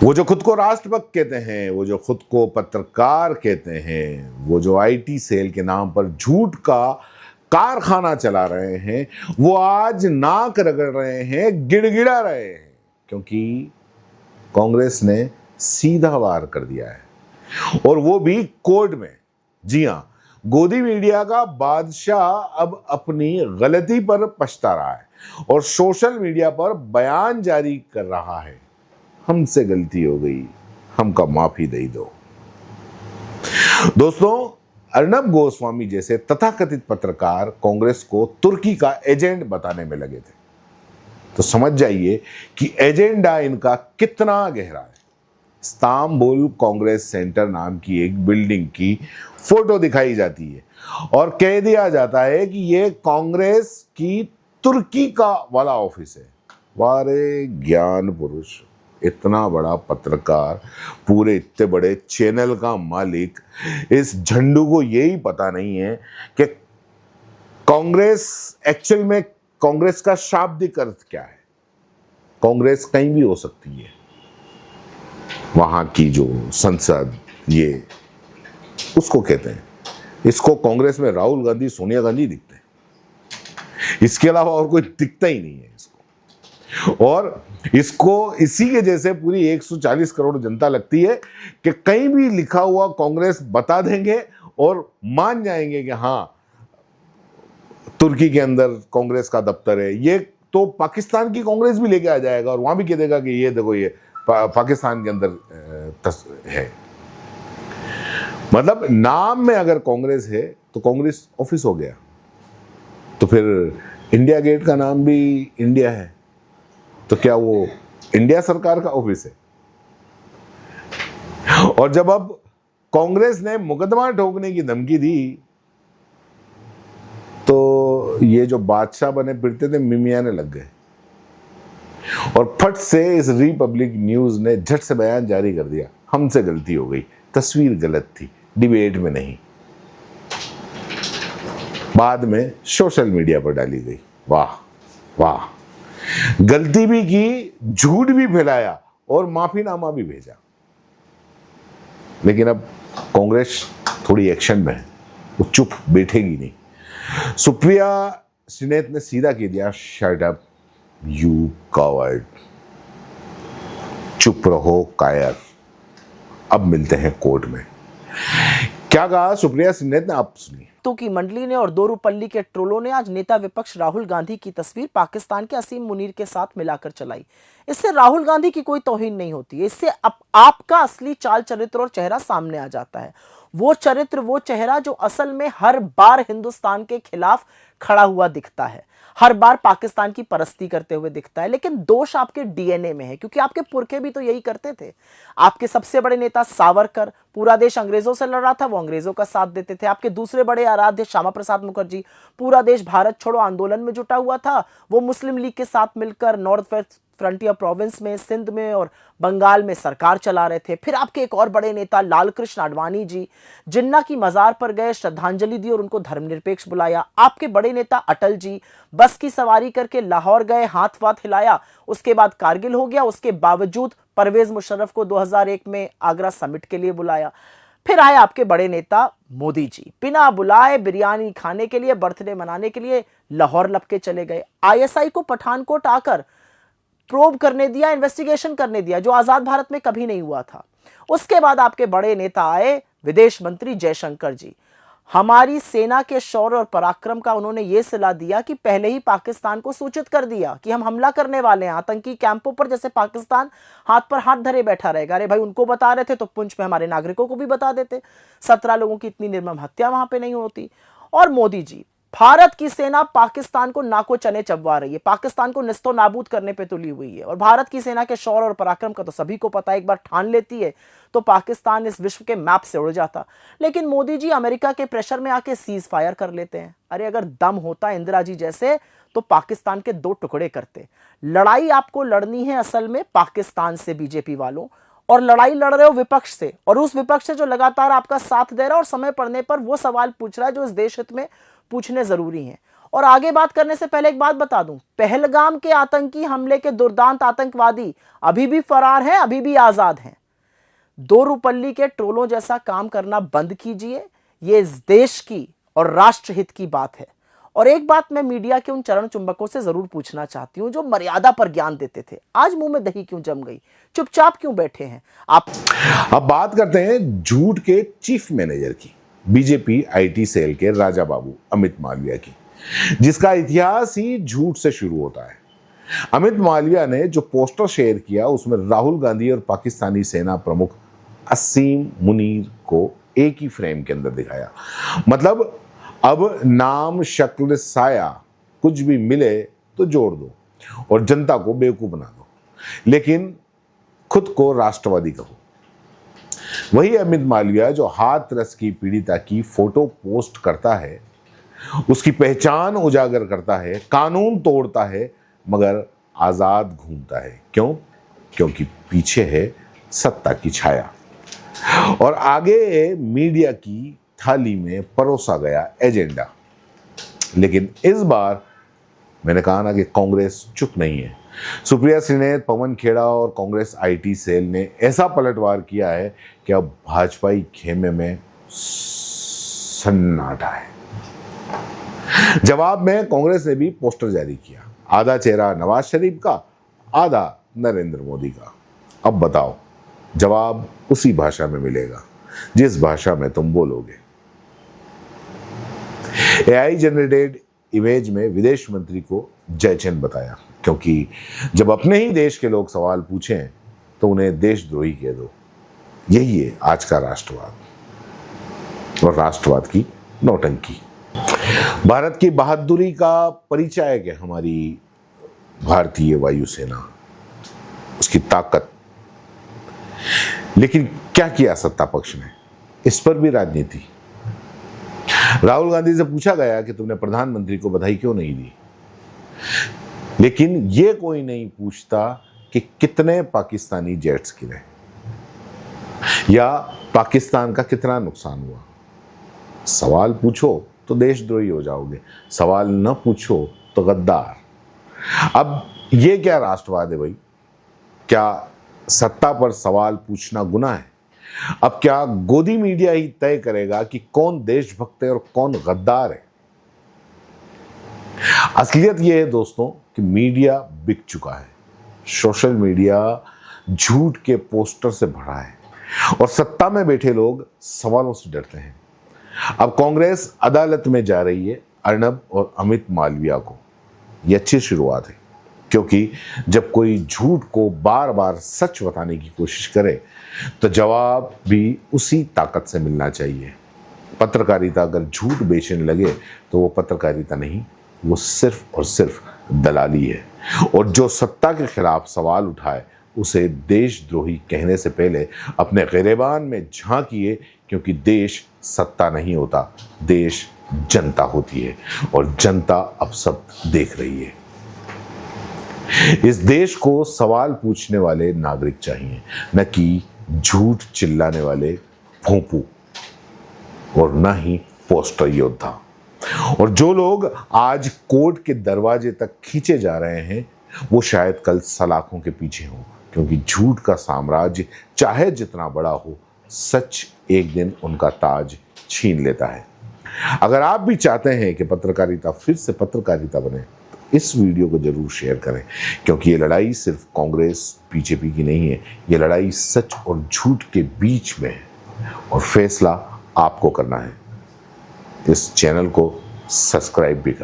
वो जो खुद को राष्ट्रभक्त कहते हैं, वो जो खुद को पत्रकार कहते हैं, वो जो आईटी सेल के नाम पर झूठ का कारखाना चला रहे हैं, वो आज नाक रगड़ रहे हैं, गिड़गिड़ा रहे हैं, क्योंकि कांग्रेस ने सीधा वार कर दिया है, और वो भी कोर्ट में। जी हां, गोदी मीडिया का बादशाह अब अपनी गलती पर पछता रहा है और सोशल मीडिया पर बयान जारी कर रहा है, हमसे गलती हो गई, हमका माफी दे दो। दोस्तों, अर्नब गोस्वामी जैसे तथाकथित पत्रकार कांग्रेस को तुर्की का एजेंट बताने में लगे थे, तो समझ जाइए कि एजेंडा इनका कितना गहरा है। इस्तांबुल कांग्रेस सेंटर नाम की एक बिल्डिंग की फोटो दिखाई जाती है और कह दिया जाता है कि यह कांग्रेस की तुर्की का वाला ऑफिस है। वारे ज्ञान पुरुष, इतना बड़ा पत्रकार, पूरे इतने बड़े चैनल का मालिक, इस झंडू को यही पता नहीं है कि कांग्रेस एक्चुअल में कांग्रेस का शाब्दिक अर्थ क्या है। कांग्रेस कहीं भी हो सकती है, वहां की जो संसद, ये उसको कहते हैं। इसको कांग्रेस में राहुल गांधी, सोनिया गांधी दिखते हैं, इसके अलावा और कोई दिखता ही नहीं है इसको। और इसको इसी के जैसे पूरी 140 करोड़ जनता लगती है कि कहीं भी लिखा हुआ कांग्रेस बता देंगे और मान जाएंगे कि हाँ, तुर्की के अंदर कांग्रेस का दफ्तर है। ये तो पाकिस्तान की कांग्रेस भी लेके आ जाएगा और वहां भी कह देगा कि ये देखो, ये पाकिस्तान के अंदर है। मतलब नाम में अगर कांग्रेस है तो कांग्रेस ऑफिस हो गया, तो फिर इंडिया गेट का नाम भी इंडिया है, तो क्या वो इंडिया सरकार का ऑफिस है? और जब अब कांग्रेस ने मुकदमा ठोकने की धमकी दी, तो ये जो बादशाह बने फिरते थे मिमियाने लग गए और फट से इस रिपब्लिक न्यूज ने झट से बयान जारी कर दिया, हमसे गलती हो गई, तस्वीर गलत थी, डिबेट में नहीं। बाद में सोशल मीडिया पर डाली गई। वाह वाह, गलती भी की, झूठ भी फैलाया और माफीनामा भी भेजा। लेकिन अब कांग्रेस थोड़ी एक्शन में है, वो चुप बैठेगी नहीं। सुप्रिया श्रीनेत ने सीधा कह दिया, शट अप यू कवर्ड, चुप रहो कायर। अब मिलते हैं कोर्ट में। क्या कहा सुप्रिया श्रीनेत ने, आप सुनिए। की मंडली ने और दोरुपल्ली के ट्रोलों ने आज नेता विपक्ष राहुल गांधी की तस्वीर पाकिस्तान के असीम मुनीर के साथ मिलाकर चलाई। इससे राहुल गांधी की कोई तौहीन नहीं होती है, इससे आपका असली चाल चरित्र और चेहरा सामने आ जाता है। वो चरित्र, वो चेहरा जो असल में हर बार हिंदुस्तान के खिलाफ खड़ा हुआ दिखता है, हर बार पाकिस्तान की परस्ती करते हुए दिखता है। लेकिन दोष आपके डीएनए में है, क्योंकि आपके पुरखे भी तो यही करते थे। आपके सबसे बड़े नेता सावरकर, पूरा देश अंग्रेजों से लड़ रहा था, वो अंग्रेजों का साथ देते थे। आपके दूसरे बड़े आराध्य श्यामा प्रसाद मुखर्जी, पूरा देश भारत छोड़ो आंदोलन में जुटा हुआ था, वो मुस्लिम लीग के साथ मिलकर नॉर्थ वेस्ट फ्रंटियर प्रोविंस में, सिंध में और बंगाल में सरकार चला रहे थे। फिर आपके एक और बड़े नेता लाल कृष्ण आडवाणी जी, जिन्ना की मजार पर गए, श्रद्धांजलि दी और उनको धर्मनिरपेक्ष बुलाया। आपके बड़े नेता अटल जी बस की सवारी करके लाहौर गए, हाथ वाथ हिलाया, उसके बाद कारगिल हो गया। उसके बावजूद परवेज मुशर्रफ को 2001 में आगरा समिट के लिए बुलाया। फिर आए आपके बड़े नेता मोदी जी, बिना बुलाए बिरयानी खाने के लिए, बर्थडे मनाने के लिए लाहौर लपके चले गए। आईएसआई को पठानकोट आकर प्रोब करने दिया, इन्वेस्टिगेशन करने दिया, जो आजाद भारत में कभी नहीं हुआ था। उसके बाद आपके बड़े नेता आए विदेश मंत्री जयशंकर जी, हमारी सेना के शौर्य और पराक्रम का उन्होंने यह सलाह दिया कि पहले ही पाकिस्तान को सूचित कर दिया कि हम हमला करने वाले हैं आतंकी कैंपों पर। जैसे पाकिस्तान हाथ पर हाथ धरे बैठा रहेगा, अरे भाई उनको बता रहे थे तो पुंछ में हमारे नागरिकों को भी बता देते, 17 लोगों की इतनी निर्मम हत्या वहां पे नहीं होती। और मोदी जी, भारत की सेना पाकिस्तान को नाको चने चबवा रही है, पाकिस्तान को निस्तो नाबूद करने पे तुली हुई है। और भारत की सेना के शौर्य और पराक्रम का तो सभी को पता है, एक बार ठान लेती है तो पाकिस्तान इस विश्व के मैप से उड़ जाता। लेकिन मोदी जी अमेरिका के प्रेशर में आके सीज फायर कर लेते हैं। अरे अगर दम होता इंदिरा जी जैसे तो पाकिस्तान के 2 टुकड़े करते। लड़ाई आपको लड़नी है असल में पाकिस्तान से, बीजेपी वालों, और लड़ाई लड़ रहे हो विपक्ष से, और उस विपक्ष से जो लगातार आपका साथ दे रहा है और समय पड़ने पर वो सवाल पूछ रहा है जो इस देश हित में पूछने जरूरी हैं। और आगे बात करने से पहले एक बात बता दूं, पहलगाम के आतंकी हमले के दुर्दांत आतंकवादी अभी भी फरार हैं, अभी भी आजाद हैं। दोरूपल्ली के ट्रोलों जैसा काम करना बंद कीजिए। ये इस देश की और राष्ट्रहित की बात है। और एक बात मैं मीडिया के उन चरण चुंबकों से जरूर पूछना चाहती हूं जो मर्यादा पर ज्ञान देते थे, आज मुंह में दही क्यों जम गई, चुपचाप क्यों बैठे हैं आप? अब बात करते हैं झूठ के चीफ मैनेजर की, बीजेपी आईटी सेल के राजा बाबू अमित मालविया की, जिसका इतिहास ही झूठ से शुरू होता है। अमित मालविया ने जो पोस्टर शेयर किया उसमें राहुल गांधी और पाकिस्तानी सेना प्रमुख असीम मुनीर को एक ही फ्रेम के अंदर दिखाया। मतलब अब नाम, शक्ल, साया कुछ भी मिले तो जोड़ दो और जनता को बेवकूफ बना दो, लेकिन खुद को राष्ट्रवादी कहो। वही अमित मालविया जो हाथरस की पीड़िता की फोटो पोस्ट करता है, उसकी पहचान उजागर करता है, कानून तोड़ता है, मगर आजाद घूमता है। क्यों? क्योंकि पीछे है सत्ता की छाया और आगे मीडिया की थाली में परोसा गया एजेंडा। लेकिन इस बार मैंने कहा ना कि कांग्रेस चुप नहीं है। सुप्रिया श्रीनेत, पवन खेड़ा और कांग्रेस आईटी सेल ने ऐसा पलटवार किया है कि अब भाजपाई खेमे में सन्नाटा है। जवाब में कांग्रेस ने भी पोस्टर जारी किया, आधा चेहरा नवाज शरीफ का, आधा नरेंद्र मोदी का। अब बताओ, जवाब उसी भाषा में मिलेगा जिस भाषा में तुम बोलोगे। एआई जनरेटेड इमेज में विदेश मंत्री को जयचंद बताया, क्योंकि जब अपने ही देश के लोग सवाल पूछें तो उन्हें देशद्रोही कह दो। यही है आज का राष्ट्रवाद और राष्ट्रवाद की नौटंकी। भारत की बहादुरी का परिचायक है हमारी भारतीय वायुसेना, उसकी ताकत। लेकिन क्या किया सत्ता पक्ष ने? इस पर भी राजनीति। राहुल गांधी से पूछा गया कि तुमने प्रधानमंत्री को बधाई क्यों नहीं दी, लेकिन यह कोई नहीं पूछता कि कितने पाकिस्तानी जेट्स गिरे या पाकिस्तान का कितना नुकसान हुआ। सवाल पूछो तो देशद्रोही हो जाओगे, सवाल न पूछो तो गद्दार। अब ये क्या राष्ट्रवाद है भाई? क्या सत्ता पर सवाल पूछना गुनाह है? अब क्या गोदी मीडिया ही तय करेगा कि कौन देशभक्त है और कौन गद्दार है? असलियत यह है दोस्तों कि मीडिया बिक चुका है। सोशल मीडिया झूठ के पोस्टर से भरा है और सत्ता में बैठे लोग सवालों से डरते हैं। अब कांग्रेस अदालत में जा रही है अर्नब और अमित मालविया को। यह अच्छी शुरुआत है, क्योंकि जब कोई झूठ को बार बार सच बताने की कोशिश करे तो जवाब भी उसी ताकत से मिलना चाहिए। पत्रकारिता अगर झूठ बेचने लगे तो वो पत्रकारिता नहीं, वो सिर्फ और सिर्फ दलाली है। और जो सत्ता के खिलाफ सवाल उठाए उसे देशद्रोही कहने से पहले अपने गिरेबान में झांकिए, क्योंकि देश सत्ता नहीं होता, देश जनता होती है और जनता अब सब देख रही है। इस देश को सवाल पूछने वाले नागरिक चाहिए, न कि झूठ चिल्लाने वाले भोंपू और न ही पोस्टर योद्धा। और जो लोग आज कोर्ट के दरवाजे तक खींचे जा रहे हैं वो शायद कल सलाखों के पीछे हों, क्योंकि झूठ का साम्राज्य चाहे जितना बड़ा हो, सच एक दिन उनका ताज छीन लेता है। अगर आप भी चाहते हैं कि पत्रकारिता फिर से पत्रकारिता बने, इस वीडियो को जरूर शेयर करें, क्योंकि ये लड़ाई सिर्फ कांग्रेस बीजेपी की नहीं है, ये लड़ाई सच और झूठ के बीच में है और फैसला आपको करना है। इस चैनल को सब्सक्राइब भी करें।